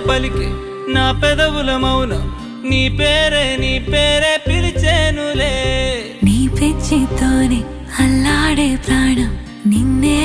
పలికే నా పెదవుల మౌనం నీ పేరే పిలిచేనులే. నీ పిచ్చితోనే అల్లాడే ప్రాణం నిన్నే